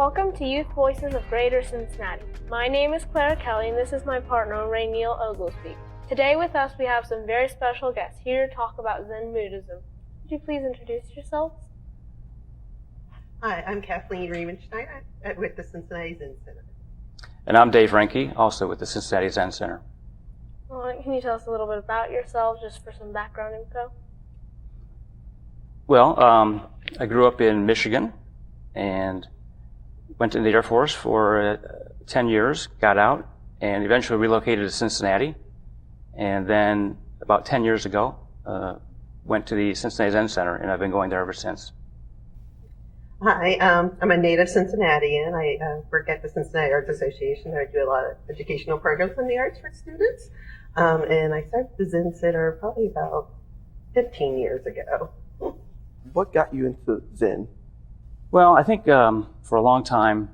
Welcome to Youth Voices of Greater Cincinnati. My name is Claire Kelly and this is my partner Rainiel Oglesby. Today with us we have some very special guests here to talk about Zen Buddhism. Would you please introduce yourselves? Hi, I'm Kathleen Riemenstein with the Cincinnati Zen Center. And I'm Dave Renke, also with the Cincinnati Zen Center. Well, can you tell us a little bit about yourselves, just for some background info? Well, I grew up in Michigan and went in the Air Force for 10 years, got out, and eventually relocated to Cincinnati. And then about 10 years ago, went to the Cincinnati Zen Center, and I've been going there ever since. Hi, I'm a native Cincinnatian. I work at the Cincinnati Arts Association. I do a lot of educational programs in the arts for students. And I started the Zen Center probably about 15 years ago. What got you into Zen? Well, I think for a long time,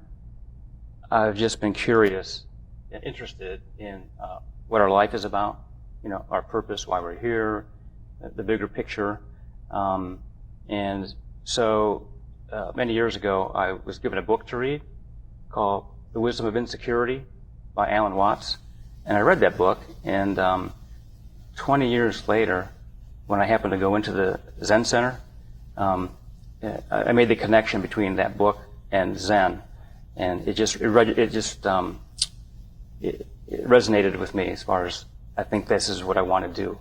I've just been curious and interested in what our life is about, our purpose, why we're here, the bigger picture. And so many years ago, I was given a book to read called The Wisdom of Insecurity by Alan Watts. And I read that book, and 20 years later, when I happened to go into the Zen Center, I made the connection between that book and Zen, and it resonated with me as far as I think this is what I want to do,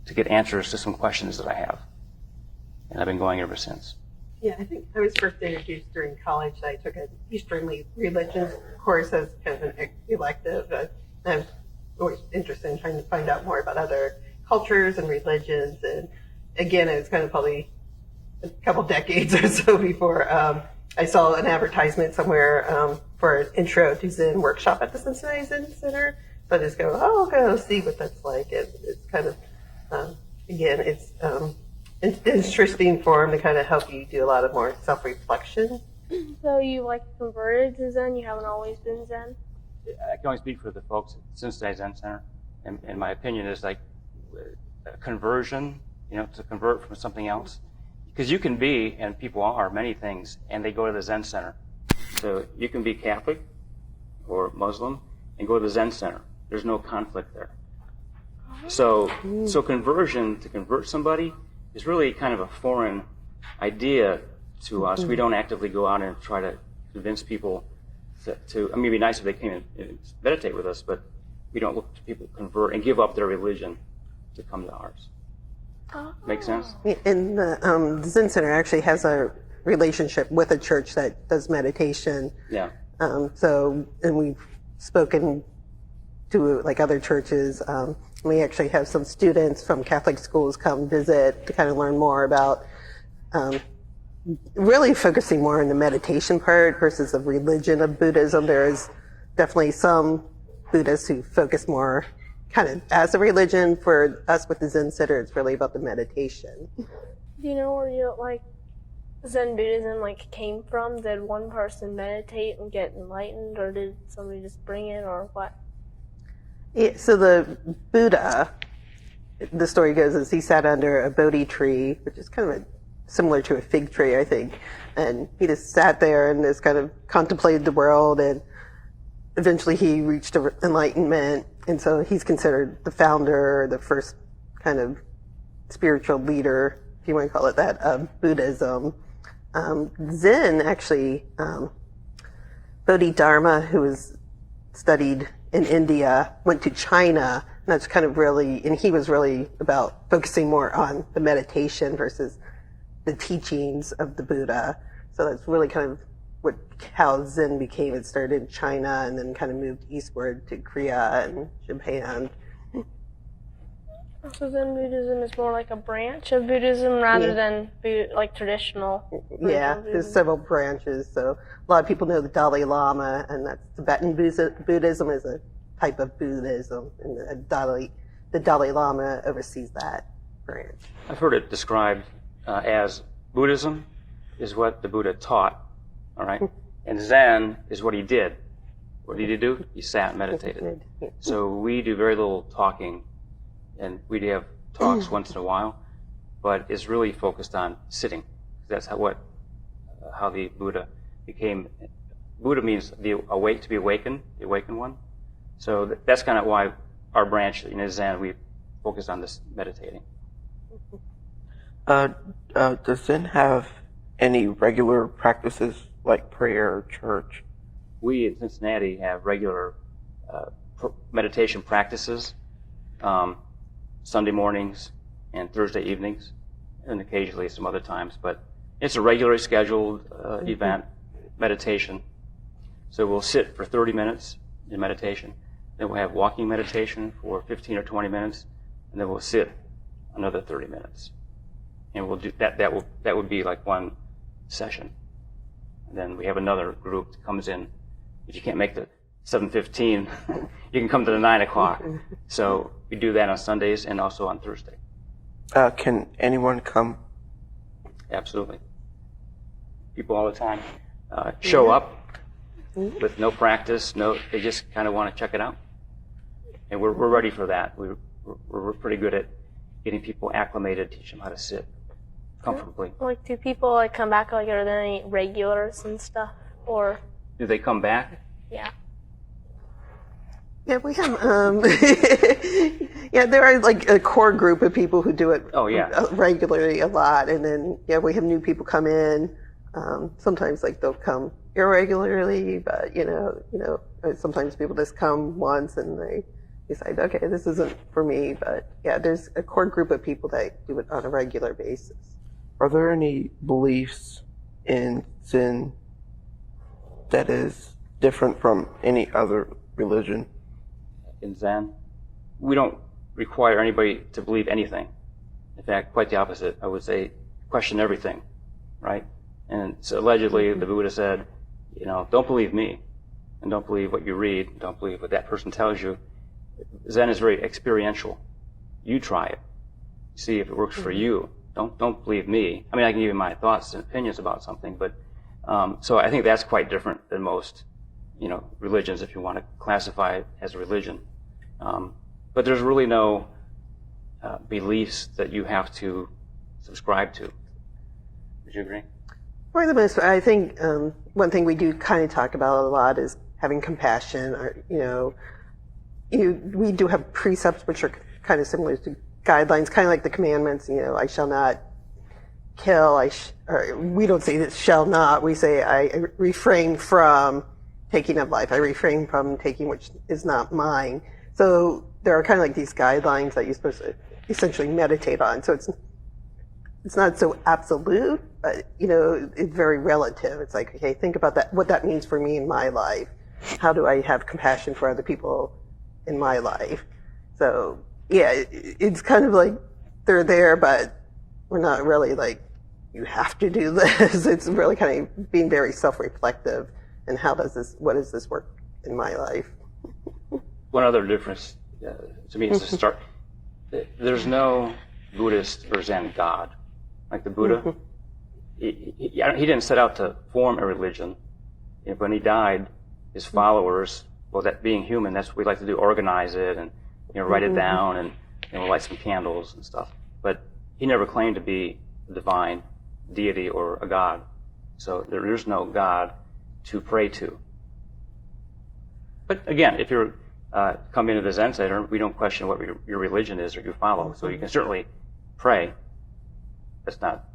to get answers to some questions that I have, and I've been going ever since. Yeah, I think I was first introduced during college. I took an Eastern religions course as kind of an elective. I'm always interested in trying to find out more about other cultures and religions, and again, it was kind of probably a couple decades or so before I saw an advertisement somewhere for an intro to Zen workshop at the Cincinnati Zen Center. So I just go, I'll go see what that's like. And it's kind of, again, it's an interesting form to kind of help you do a lot of more self-reflection. So you converted to Zen? You haven't always been Zen? I can only speak for the folks at Cincinnati Zen Center, and my opinion is a conversion, to convert from something else. Because you can be, and people are, many things, and they go to the Zen Center. So you can be Catholic or Muslim and go to the Zen Center. There's no conflict there. So conversion, to convert somebody, is really kind of a foreign idea to us. We don't actively go out and try to convince people to, it'd be nice if they came and meditate with us, but we don't look to people convert and give up their religion to come to ours. Make sense? And the Zen Center actually has a relationship with a church that does meditation. Yeah. And we've spoken to other churches. We actually have some students from Catholic schools come visit to kind of learn more about really focusing more on the meditation part versus the religion of Buddhism. There is definitely some Buddhists who focus more kind of as a religion. For us with the Zen Center, it's really about the meditation. Do you know where Zen Buddhism came from? Did one person meditate and get enlightened, or did somebody just bring it, or what? Yeah, so the Buddha, the story goes, is he sat under a Bodhi tree, which is kind of similar to a fig tree, I think, and he just sat there and just kind of contemplated the world, and eventually he reached enlightenment. And so he's considered the founder, the first kind of spiritual leader, if you want to call it that, of Buddhism. Zen, actually, Bodhidharma, who was studied in India, went to China, and that's kind of and he was really about focusing more on the meditation versus the teachings of the Buddha. So that's really kind of how Zen became. It started in China and then kind of moved eastward to Korea and Japan. So Zen Buddhism is more like a branch of Buddhism rather than traditional. Yeah, there's several branches. So a lot of people know the Dalai Lama, and that's Tibetan Buddhism is a type of Buddhism, and the Dalai Lama oversees that branch. I've heard it described as Buddhism is what the Buddha taught. All right, and Zen is what he did. What did he do? He sat and meditated. So we do very little talking, and we have talks once in a while, but it's really focused on sitting. That's how the Buddha became Buddha means to be awakened, the awakened one. So that's kind of why our branch in Zen, we focus on this meditating. Does Zen have any regular practices like prayer or church? We in Cincinnati have regular meditation practices, Sunday mornings and Thursday evenings, and occasionally some other times. But it's a regularly scheduled event, meditation. So we'll sit for 30 minutes in meditation. Then we'll have walking meditation for 15 or 20 minutes, and then we'll sit another 30 minutes. And we'll do that. That would be like one session. And then we have another group that comes in. If you can't make the 7:15, you can come to the 9 o'clock. So we do that on Sundays and also on Thursday. Can anyone come? Absolutely. People all the time show up with no practice. They just kind of want to check it out. And we're ready for that. We're pretty good at getting people acclimated, teach them how to sit comfortably. Like, do people like come back? Like, are there any regulars and stuff, or? Do they come back? Yeah. Yeah, we have, yeah, there are like a core group of people who do it regularly a lot. And then, yeah, we have new people come in. Sometimes like they'll come irregularly, but you know, sometimes people just come once and they decide, okay, this isn't for me. But yeah, there's a core group of people that do it on a regular basis. Are there any beliefs in Zen that is different from any other religion? In Zen, we don't require anybody to believe anything. In fact, quite the opposite. I would say question everything, right? And so allegedly the Buddha said, don't believe me, and don't believe what you read, don't believe what that person tells you. Zen is very experiential. You try it. See if it works for you. Don't believe me. I mean, I can give you my thoughts and opinions about something, but so I think that's quite different than most, religions, if you want to classify it as a religion. But there's really no beliefs that you have to subscribe to. Would you agree? For the most part, I think one thing we do kind of talk about a lot is having compassion. Or, we do have precepts which are kind of similar to guidelines, kind of like the commandments. I shall not kill. Or we don't say this shall not. We say I refrain from taking of life. I refrain from taking which is not mine. So there are kind of like these guidelines that you're supposed to essentially meditate on. So it's not so absolute, but it's very relative. It's like, okay, think about that, what that means for me in my life. How do I have compassion for other people in my life? So yeah, it's kind of like they're there, but we're not really like, you have to do this. It's really kind of being very self-reflective. And what does this work in my life? One other difference to me is to start. There's no Buddhist or Zen God. Like the Buddha, he didn't set out to form a religion. When he died, his followers, well, that being human, that's what we like to do, organize it and write it down and we'll light some candles and stuff. But he never claimed to be a divine deity or a God. So there is no God to pray to. But again, if you're come into the Zen Center, we don't question what your religion is or you follow. So you can certainly pray. That's not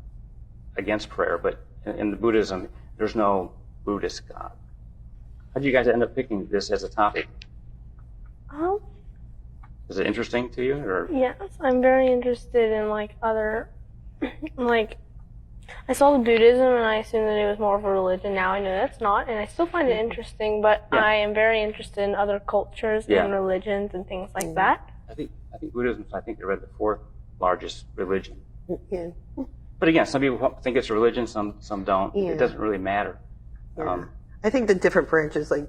against prayer, but in the Buddhism, there's no Buddhist God. How did you guys end up picking this as a topic? Is it interesting to you? Or? Yes, I'm very interested in other, I saw the Buddhism and I assumed that it was more of a religion. Now I know that's not, and I still find it interesting, but I am very interested in other cultures and religions and things like that. I think Buddhism is, they read the fourth largest religion. Yeah. But again, some people think it's a religion, some don't. Yeah. It doesn't really matter. Yeah. I think the different branches, like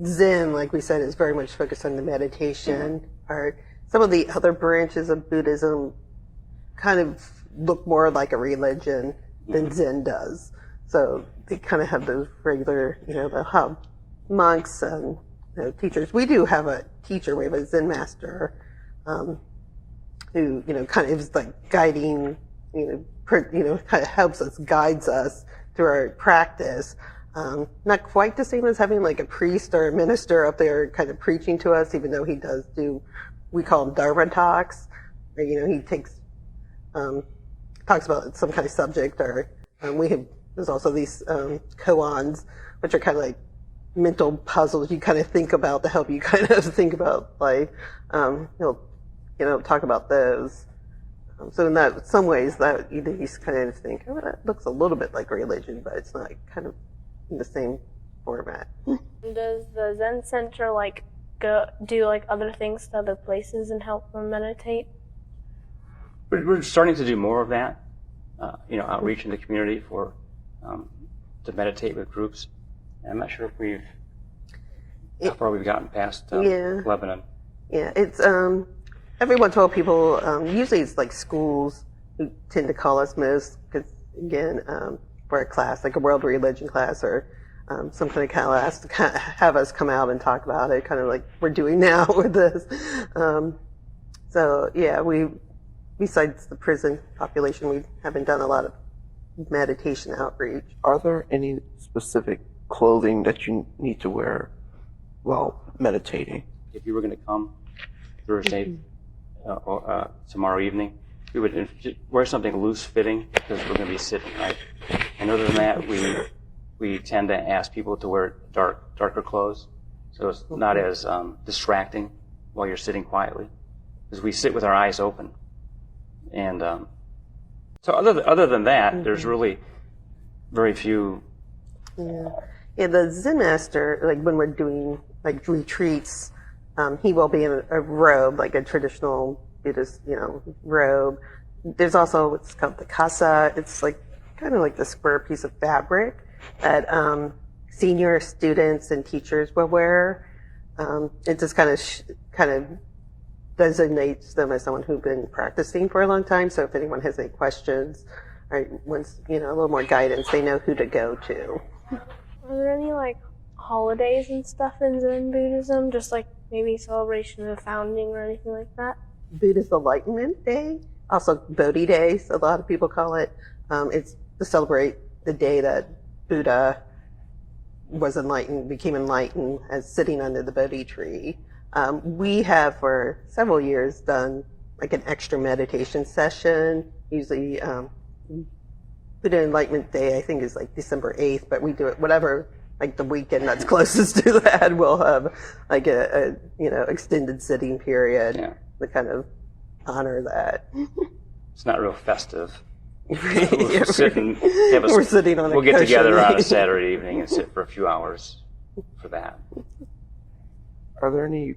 Zen, like we said, is very much focused on the meditation part. Some of the other branches of Buddhism kind of look more like a religion than Zen does. So they kind of have those regular, they'll have monks and teachers. We do have a teacher. We have a Zen master who, kind of is like guiding, kind of helps us, guides us through our practice. not quite the same as having like a priest or a minister up there kind of preaching to us, even though he does do, we call them Dharma talks. Or, he talks about some kind of subject, or there's also these koans, which are kind of like mental puzzles you kind of think about to help you kind of think about life. Talk about those. So in some ways that you kind of think, oh, that looks a little bit like religion, but it's not kind of in the same format. Does the Zen Center do other things to other places and help them meditate? We're starting to do more of that, outreach in the community to meditate with groups. And I'm not sure if how far we've gotten past Lebanon. Yeah, it's every once in a while people, usually it's like schools who tend to call us most, because again, for a class, like a world religion class or some kind of class, to kind of have us come out and talk about it, kind of like we're doing now with this. So yeah, besides the prison population, we haven't done a lot of meditation outreach. Are there any specific clothing that you need to wear while meditating? If you were going to come Thursday or tomorrow evening, we would wear something loose fitting because we're going to be sitting, right? And other than that, we tend to ask people to wear darker clothes, so it's not as distracting while you're sitting quietly, because we sit with our eyes open. And so other than that, there's really very few. Yeah, the Zen master, like when we're doing like retreats, he will be in a robe, like a traditional Buddhist, robe. There's also what's called the kasa. It's like kind of like the square piece of fabric that senior students and teachers will wear. It just kind of designates them as someone who's been practicing for a long time. So if anyone has any questions or wants, a little more guidance, they know who to go to. Are there any holidays and stuff in Zen Buddhism? Just maybe celebration of the founding or anything like that? Buddhist Enlightenment Day, also Bodhi Day, so a lot of people call it. It's to celebrate the day that Buddha became enlightened as sitting under the Bodhi tree. We have for several years done an extra meditation session. Usually, Buddha Enlightenment Day, I think, is December 8th, but we do it whatever, the weekend that's closest to that. We'll have a extended sitting period to kind of honor that. It's not real festive. We're sitting on a We'll get together on a Saturday evening and sit for a few hours for that. Are there any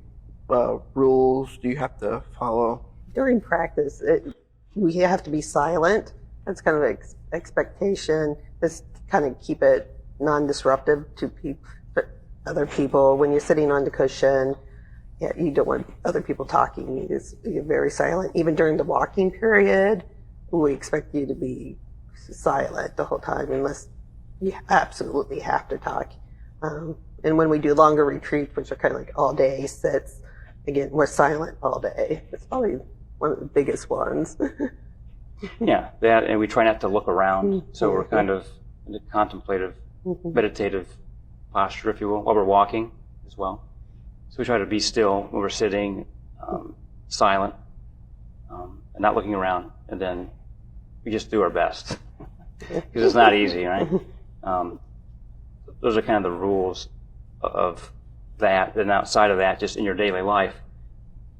rules do you have to follow? During practice, we have to be silent. That's kind of an expectation. Just kind of keep it non-disruptive to other people. When you're sitting on the cushion, you don't want other people talking. You're very silent. Even during the walking period, we expect you to be silent the whole time unless you absolutely have to talk. And when we do longer retreats, which are kind of all day sits, again, we're silent all day. It's probably one of the biggest ones. Yeah, that, and we try not to look around. So we're kind of in a contemplative, meditative posture, if you will, while we're walking as well. So we try to be still when we're sitting, silent, and not looking around. And then we just do our best because it's not easy, right? Those are kind of the rules of that. And outside of that, just in your daily life,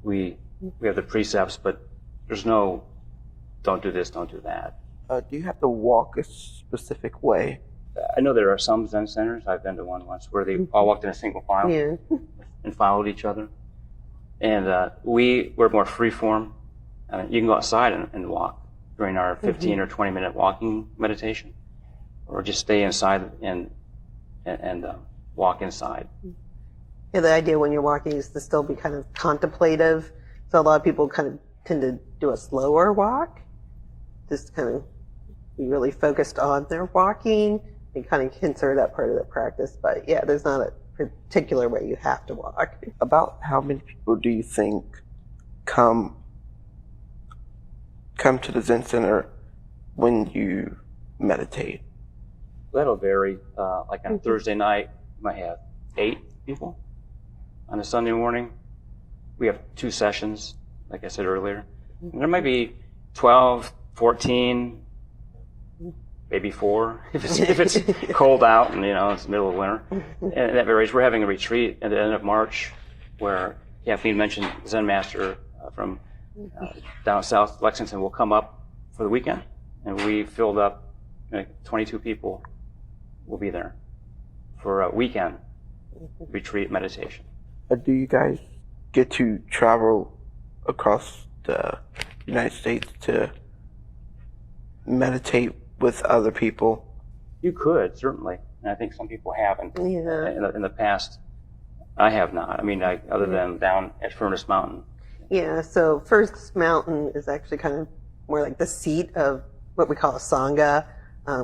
we have the precepts, but there's no don't do this, don't do that. Do you have to walk a specific way? I know there are some Zen centers. I've been to one once where they all walked in a single file and followed each other. And we're more free form. You can go outside and walk during our 15 or 20 minute walking meditation, or just stay inside and walk inside. Yeah, the idea when you're walking is to still be kind of contemplative. So a lot of people kind of tend to do a slower walk, just kind of be really focused on their walking and kind of consider that part of the practice. But yeah, there's not a particular way you have to walk. About how many people do you think come to the Zen Center when you meditate? That'll vary. Like on Thursday night, you might have 8 people. On a Sunday morning, we have 2 sessions, like I said earlier. And there might be 12, 14, maybe 4 if it's cold out and it's the middle of winter. And that varies. We're having a retreat at the end of March where Kathleen mentioned Zen Master from down south Lexington will come up for the weekend, and we filled up 22 people will be there for a weekend retreat meditation. Do you guys get to travel across the United States to meditate with other people? You could, certainly. And I think some people haven't. Yeah. In the past, I have not. I mean, other than down at Furnace Mountain. Yeah, so First Mountain is actually kind of more like the seat of what we call a Sangha,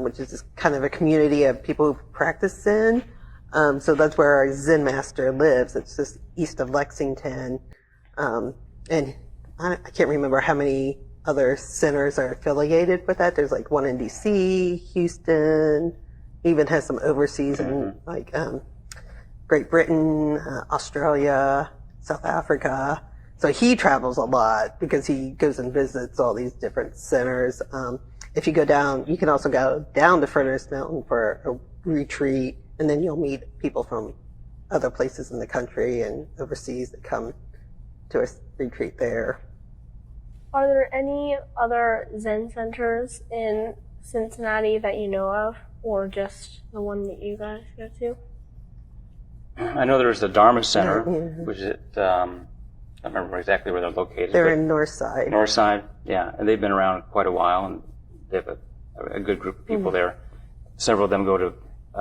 which is just kind of a community of people who practice Zen. So that's where our Zen master lives. It's just east of Lexington. And I can't remember how many other centers are affiliated with that. There's like one in DC, Houston, even has some overseas in like Great Britain, Australia, South Africa. So he travels a lot because he goes and visits all these different centers. If you go down, you can also go down to Furnace Mountain for a retreat, and then you'll meet people from other places in the country and overseas that come to a retreat there. Are there any other Zen centers in Cincinnati that you know of, or just the one that you guys go to? I know there's the Dharma Center, which is I don't remember exactly where they're located. They're in Northside. Northside, yeah. And they've been around quite a while, and they have a good group of people there. Several of them go to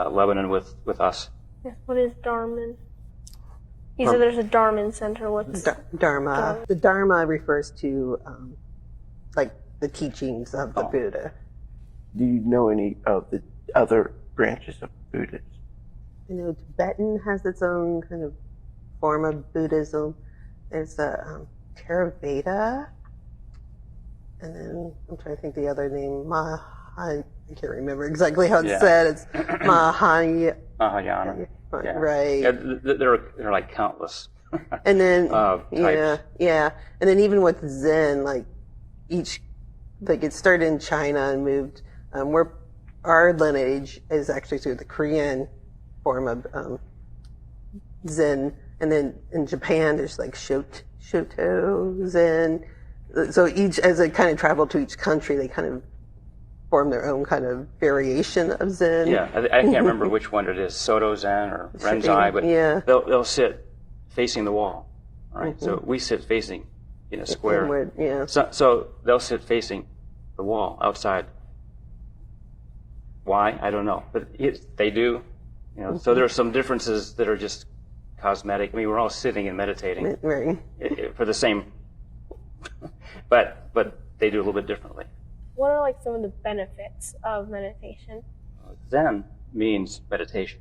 Lebanon with us. Yes, what is Dharman? You said there's a Dharman center. What's Dharma? The Dharma refers to like the teachings of the Buddha. Do you know any of the other branches of Buddhism? You know, Tibetan has its own kind of form of Buddhism. There's a Theravada, and then I'm trying to think the other name. I can't remember exactly how it's said. It's Mahayana. Yeah. Right. Yeah, they're like countless. And then types. yeah, and then even with Zen, like it started in China and moved. Our lineage is actually through the Korean form of Zen, and then in Japan there's like Shoto Zen. So as it kind of traveled to each country, they kind of form their own kind of variation of Zen. Yeah, I can't remember which one it is, Soto Zen or Renzai, but they'll sit facing the wall, right? So we sit facing in a square. Inward, yeah. So they'll sit facing the wall outside. Why? I don't know, but they do. So there are some differences that are just cosmetic. I mean, we're all sitting and meditating Right. For the same, but they do a little bit differently. What are like some of the benefits of meditation? Zen means meditation,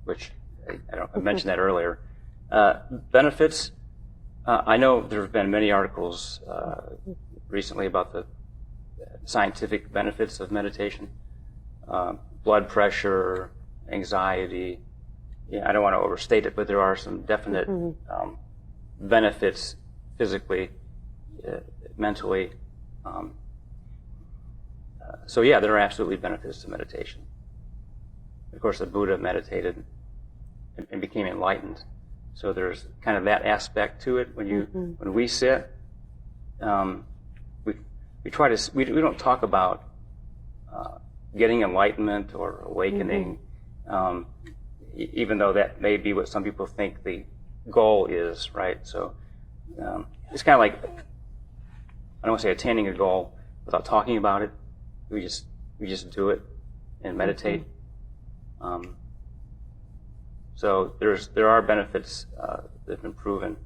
which I mentioned that earlier. Benefits, I know there have been many articles recently about the scientific benefits of meditation. Blood pressure, anxiety. Yeah, I don't want to overstate it, but there are some definite benefits physically, mentally. So yeah, there are absolutely benefits to meditation. Of course, the Buddha meditated and became enlightened. So there's kind of that aspect to it. When we sit, we try to we don't talk about getting enlightenment or awakening, even though that may be what some people think the goal is, right? So it's kind of like, I don't want to say attaining a goal without talking about it. We just do it and meditate. So there are benefits that have been proven.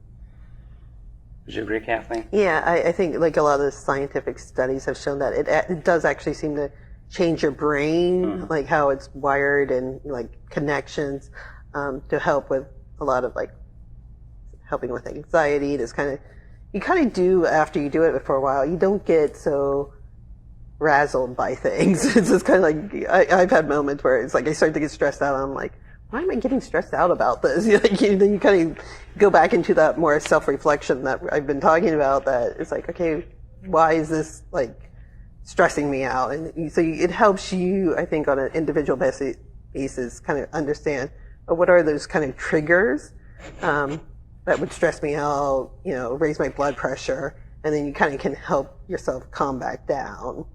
Would you agree, Kathleen? Yeah, I think like a lot of the scientific studies have shown that it does actually seem to change your brain, like how it's wired and like connections, to help with a lot of like helping with anxiety. You kind of do after you do it for a while. You don't get so razzled by things. It's just kind of like, I've had moments where it's like I start to get stressed out and I'm like, why am I getting stressed out about this? Then you kind of go back into that more self-reflection that I've been talking about, that it's like, okay, why is this like stressing me out? And so it helps you, I think, on an individual basis kind of understand what are those kind of triggers that would stress me out, raise my blood pressure, and then you kind of can help yourself calm back down.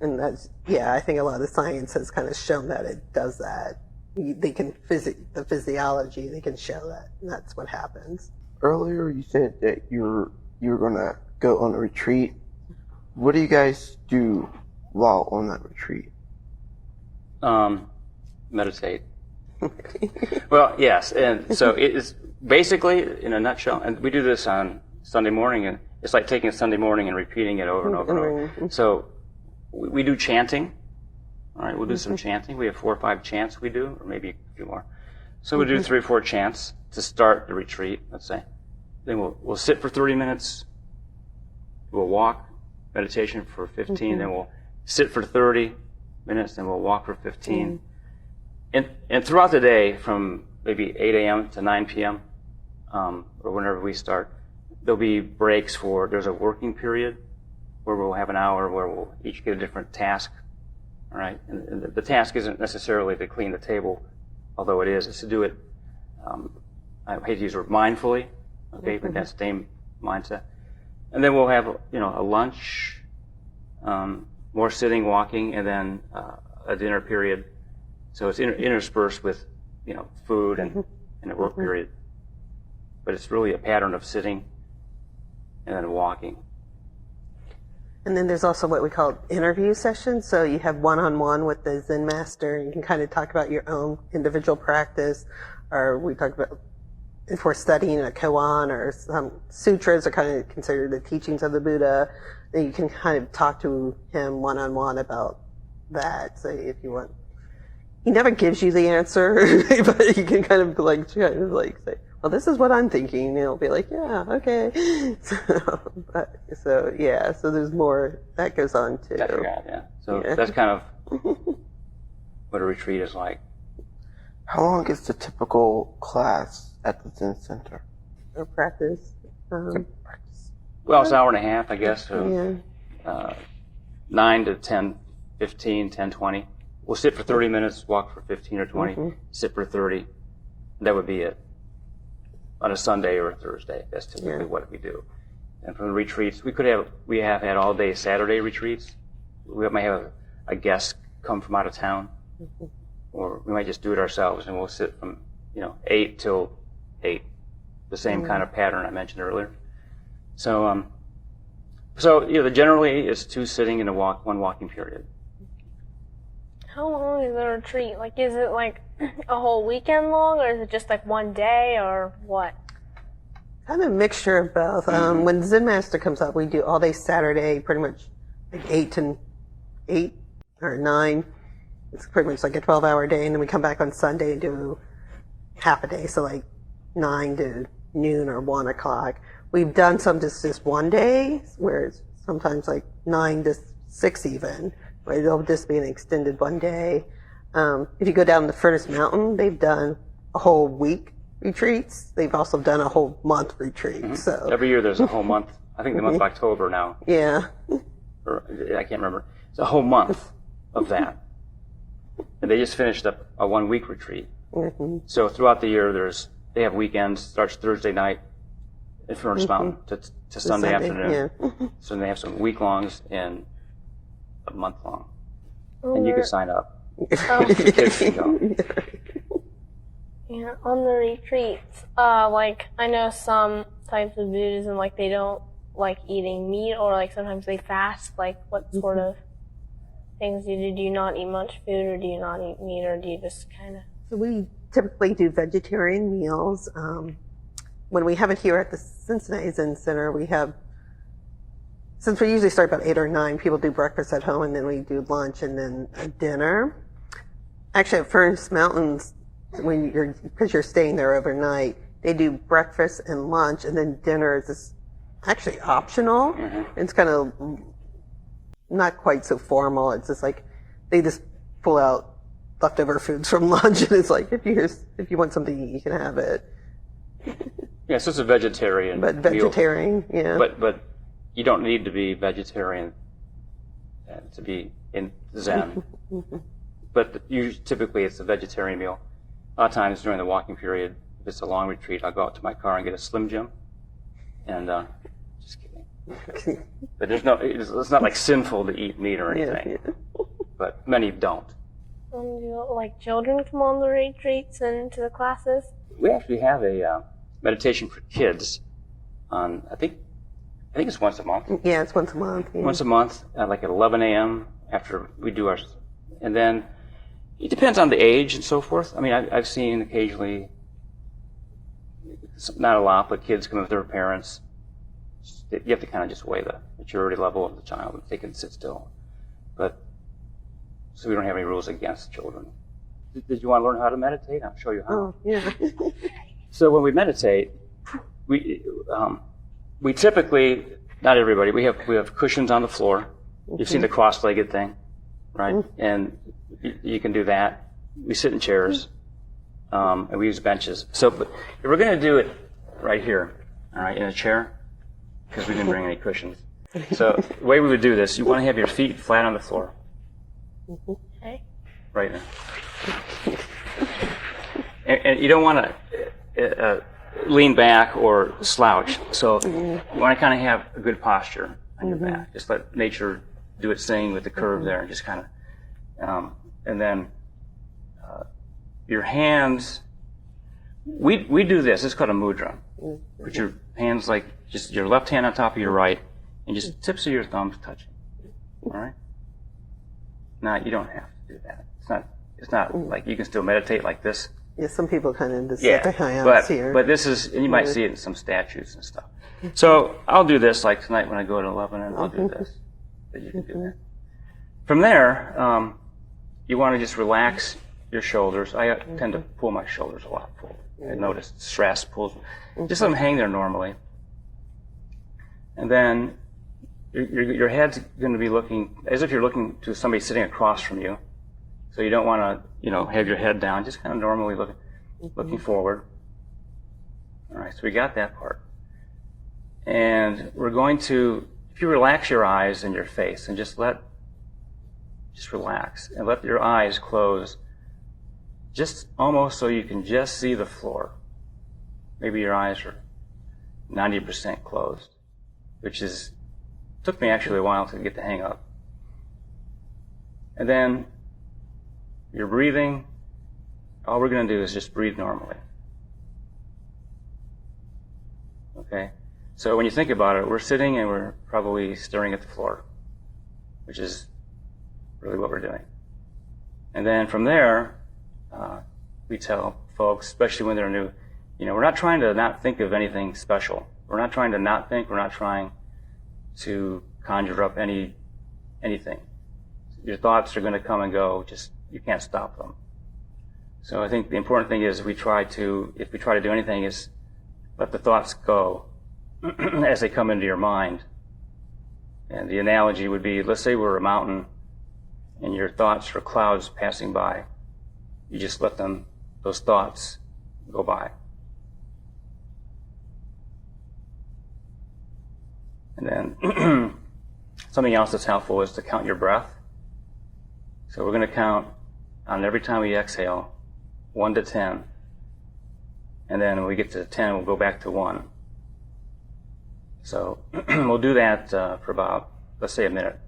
And that's, I think a lot of the science has kind of shown that it does that. They can the physiology, they can show that, and that's what happens. Earlier you said that you're gonna go on a retreat. What do you guys do while on that retreat? Meditate. Well, yes, and so it is basically, in a nutshell, and we do this on Sunday morning, and it's like taking a Sunday morning and repeating it over and over and over. So we do chanting. All right, we'll do some chanting. We have 4 or 5 chants we do, or maybe a few more. So we'll do 3 or 4 chants to start the retreat, let's say. Then we'll sit for 30 minutes. We'll walk, meditation for 15. Then we'll sit for 30 minutes. Then we'll walk for 15. And throughout the day, from maybe 8 a.m. to 9 p.m., or whenever we start, there'll be breaks there's a working period where we'll have an hour where we'll each get a different task. All right, and the task isn't necessarily to clean the table, although it is. It's to do it, I hate to use the word mindfully, okay, but that's the same mindset. And then we'll have, a lunch, more sitting, walking, and then a dinner period. So it's interspersed with, food and a work period. But it's really a pattern of sitting and then walking. And then there's also what we call interview sessions. So you have one-on-one with the Zen master, and you can kind of talk about your own individual practice. Or we talk about if we're studying a koan or some sutras are kind of considered the teachings of the Buddha, then you can kind of talk to him one-on-one about that. So if you want, he never gives you the answer, but you can kind of say, well, this is what I'm thinking. And he'll be like, yeah, okay. So there's more that goes on too. I forgot, yeah. So that's kind of what a retreat is like. How long is the typical class at the Zen Center? Or practice. Well, it's an hour and a half, I guess. So, 9 to 10, 15, 10, 20. We'll sit for 30 minutes, walk for 15 or 20, sit for 30. That would be it. On a Sunday or a Thursday. That's typically what we do. And from the retreats, we have had all day Saturday retreats. We might have a guest come from out of town, or we might just do it ourselves, and we'll sit from 8 till 8, the same kind of pattern I mentioned earlier. So generally it's 2 sitting and 1 walking period. How long is the retreat? Like, is it like a whole weekend long, or is it just like one day, or what? Kind of a mixture of both. When Zen Master comes up, we do all day Saturday, pretty much like 8 or 9. It's pretty much like a 12-hour day, and then we come back on Sunday and do half a day, so like 9 to noon or 1 o'clock. We've done some just one day, where it's sometimes like 9 to 6 even. Right, it'll just be an extended one day. If you go down the Furnace Mountain, they've done a whole week retreats. They've also done a whole month retreat. So every year there's a whole month. I think the month of October now. Yeah. Or I can't remember. It's a whole month of that. And they just finished up a 1-week retreat. So throughout the year, they have weekends. Starts Thursday night at Furnace Mountain to Sunday afternoon. Yeah. So they have some week-longs and a month long. And you can sign up. The kids can go. Yeah, on the retreats, like, I know some types of Buddhism, like, they don't like eating meat, or like sometimes they fast. Like, what sort of things do you do? Do you not eat much food, or do you not eat meat, or do you just kind of? So we typically do vegetarian meals. When we have it here at the Cincinnati Zen Center, since we usually start about 8 or 9, people do breakfast at home, and then we do lunch and then a dinner. Actually, at Furnace Mountains, because you're staying there overnight, they do breakfast and lunch, and then dinner is actually optional. It's kind of not quite so formal. It's just like they just pull out leftover foods from lunch, and it's like if you want something to eat, you can have it. Yeah, so it's a vegetarian But vegetarian, meal. yeah. But you don't need to be vegetarian to be in Zen. But typically it's a vegetarian meal. A lot of times during the walking period, if it's a long retreat, I'll go out to my car and get a Slim Jim. And just kidding. But it's not like sinful to eat meat or anything. Yeah. But many don't. Do like children come on the retreats and to the classes? We actually have a meditation for kids on, I think it's once a month. Yeah, it's once a month. Yeah. Once a month, like at 11 a.m. after we do our, and then it depends on the age and so forth. I mean, I've seen occasionally, not a lot, but kids come with their parents. You have to kind of just weigh the maturity level of the child if they can sit still. But so we don't have any rules against children. Did you want to learn how to meditate? I'll show you how. Oh, yeah. So when we meditate, we typically, not everybody, we have cushions on the floor. You've seen the cross-legged thing, right? And you can do that. We sit in chairs, and we use benches. So but if we're going to do it right here, all right, in a chair, because we didn't bring any cushions. So the way we would do this, you want to have your feet flat on the floor. Okay. Right now. And you don't want to lean back or slouch. So you want to kind of have a good posture on your back. Just let nature do its thing with the curve there, and just kind of, and then your hands. We do this. It's called a mudra. Put your hands like just your left hand on top of your right, and just tips of your thumbs touching. All right. Now you don't have to do that. It's not like you can still meditate like this. Yeah, some people kind of just set their hands but here. But this is, and you might see it in some statues and stuff. So I'll do this like tonight when I go to 11, and I'll do this. But you can do that. From there, you want to just relax your shoulders. I tend to pull my shoulders a lot. I notice stress pulls. Just let them hang there normally. And then your head's going to be looking as if you're looking to somebody sitting across from you. So you don't want to, have your head down. Just kind of normally looking forward. All right, so we got that part. And we're going to, if you relax your eyes and your face and just relax and let your eyes close just almost so you can just see the floor. Maybe your eyes are 90% closed, which took me actually a while to get the hang of. And then you're breathing. All we're going to do is just breathe normally. Okay? So when you think about it, we're sitting and we're probably staring at the floor, which is really what we're doing. And then from there, we tell folks, especially when they're new, we're not trying to not think of anything special. We're not trying to not think. We're not trying to conjure up anything. Your thoughts are going to come and go. Just you can't stop them. So I think the important thing is if we try to do anything, is let the thoughts go as they come into your mind. And the analogy would be, let's say we're a mountain and your thoughts are clouds passing by. You just let those thoughts go by. And then something else that's helpful is to count your breath. So we're going to count on every time we exhale, 1 to 10. And then when we get to 10, we'll go back to 1. So we'll do that for about, let's say, a minute.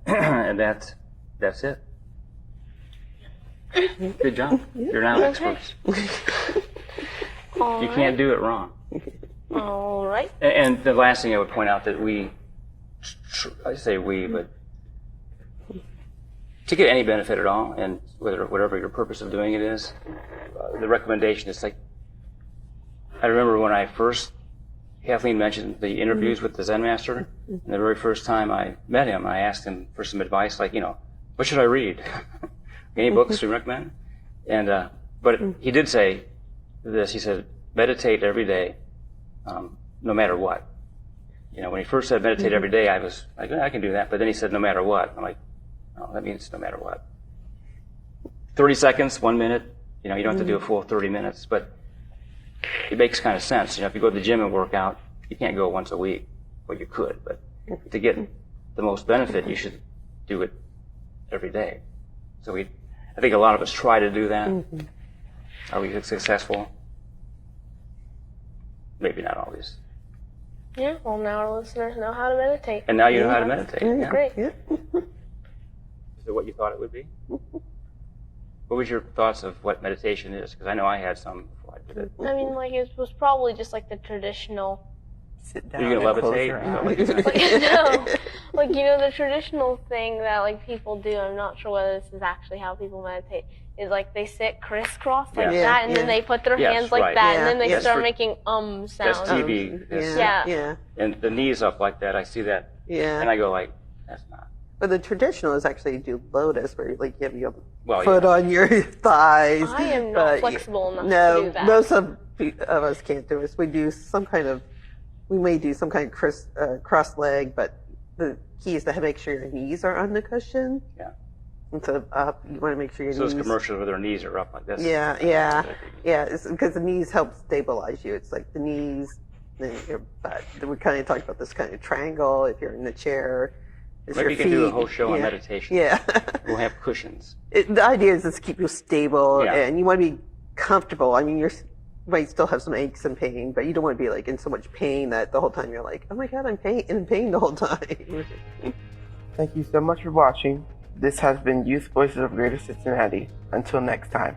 And that's it. Good job. You're now experts. You can't do it wrong. All right. And the last thing I would point out that I say we, but to get any benefit at all, and whatever your purpose of doing it is, the recommendation is like, I remember when I first, Kathleen mentioned the interviews with the Zen master, and the very first time I met him, I asked him for some advice, like, what should I read? Any books you recommend? And, but he did say this, he said, meditate every day, no matter what. When he first said meditate every day, I was like, I can do that. But then he said, no matter what. I'm like, oh, that means no matter what. 30 seconds, 1 minute, you don't have to do a full 30 minutes, but it makes kind of sense. If you go to the gym and work out, you can't go once a week. Well, you could, but to get the most benefit, you should do it every day. So I think a lot of us try to do that. Are we successful? Maybe not always. Yeah, well, now our listeners know how to meditate. And now you know how to meditate. Yeah. Great. Yeah. Is it what you thought it would be? What was your thoughts of what meditation is? Because I know I had some before I did it. I mean, it was probably just like the traditional. Sit down. Are you going to levitate? No, the traditional thing that people do. I'm not sure whether this is actually how people meditate. Is they sit crisscross like that, and then they put their hands like that, and then they start making sounds. That's TV. Yeah. And the knees up like that, I see that. Yeah. And I go that's not. But the traditional is actually do lotus, where you have your Well, foot on your thighs. I am not flexible enough to do that. No, most of us can't do it. We do we may do some kind of cross leg, but the key is to make sure your knees are on the cushion. Yeah. Instead of up, you want to make sure your knees. So those commercials where their knees are up like this. Yeah. It's because the knees help stabilize you. It's like the knees, then your butt. We kind of talked about this kind of triangle. If you're in the chair, maybe you can do a whole show on meditation. Yeah. We'll have cushions. The idea is to keep you stable, Yeah. and you want to be comfortable. I mean, you might still have some aches and pain, but you don't want to be in so much pain that the whole time you're like, oh my God, I'm in pain the whole time. Thank you so much for watching. This has been Youth Voices of Greater Cincinnati. Until next time.